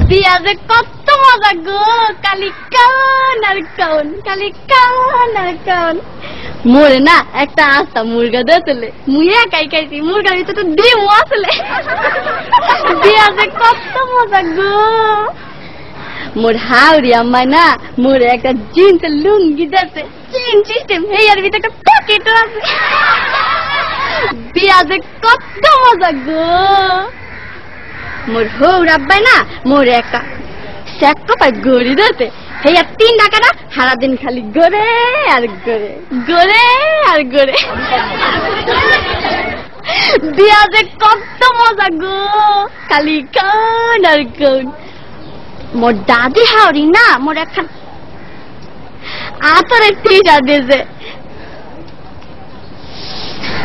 বিয়া যে কত মজা গো, কালি কান আর কান, কালি কান আর কান। মোরে না একটা আস্তা মুরগা দিয়েছিলে, মুই একাই খাইছি, মুরগার ভিতরে তো ডিম আসলে। বিয়া যে কত মজা গো। মোর হাওড়ি আম্মা না মোরে একটা জিন্সের লুঙ্গি দিয়েছে, চেইন সিস্টেম, এর ভিতরে একটা পকেটও আছে। বিয়া যে কত মজা গো। মোর হৌর আব্বাই না মোরে একটা স্যাক্কা পাই গড়ি দিয়েছে, হেয়া 3 টাকাটা সারাদিন খালি গড়ে আর গড়ে, গড়ে আর গড়ে। বিয়া যে কত মজা গো, খালি কান আর কান। মোর দাদি হাওড়ি না মোর এখন আতরের টিটা দিয়েছে,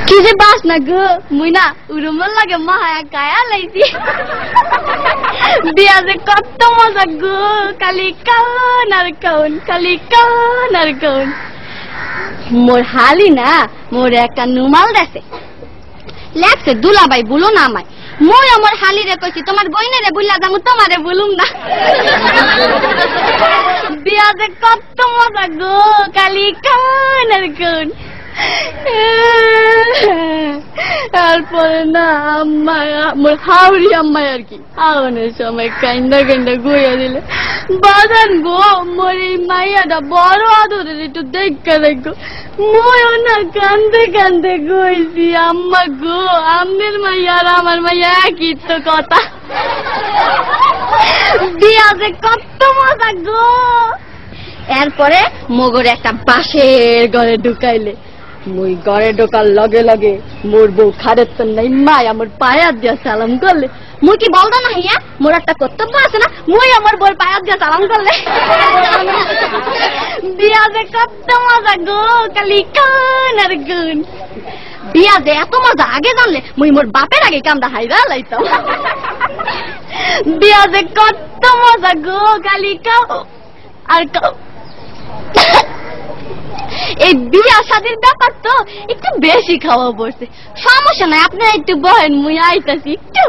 কি যে বাস না গো, মুই না উরুমল লাগে মহা গায়া লাইছি। বিয়া যে কত মজা গো, কালি কান আর কান, কালি কান আর কান। মোর হালি না মোর একটা নুমাল দেছে, লেখছে দুলাভাই বলো না আমায়। মই আমার হালি রে কইছি তোমার বইনেরে বুইলা যামু, তোমারে বলুম না। বিয়া যে কত মজা গো, কালি কান আর কান। তারপরে না আম্মা মোর হাওড়ি আম্মাই আর কি আওয়ানোর সময় কান্দা কান্দা গইয়া দিলে, বাজান গো মোর এই মাইয়াটা বড় আদরের, একটু দেখা দেখো। ময়ও না কান্দে কান্দে গইছি, আম্মা গো আমনের মাইয়া আর আমার মাইয়া একই তো কথা। বিয়া যে কত মজা গো। এরপরে মগর একটা বাঁশের ঘরে ঢুকাইলে, মুই ঘরে ঢোকার লগে লগে মোর বউ খারের তো নাই মাই আমার পায়াত দিয়া সালাম করলে। মুই কি বলতো না হিয়া মোর একটা কর্তব্য আছে না, মুই আমার বউর পায়াত দিয়া সালাম করলে। বিয়া যে কত মজা গো, কালি কান আর গুন। বিয়া যে এত মজা আগে জানলে মুই মোর বাপের আগে কামটা হাইরা লাইতাম। বিয়া যে কত মজা গো, কালি কাও আর কাও। এই বিয়া শাদীর ব্যাপার তো একটু বেশি খাওয়া পড়ছে, সমস্যা নাই, আপনারা একটু বহেন, মুই আইতাছি একটু।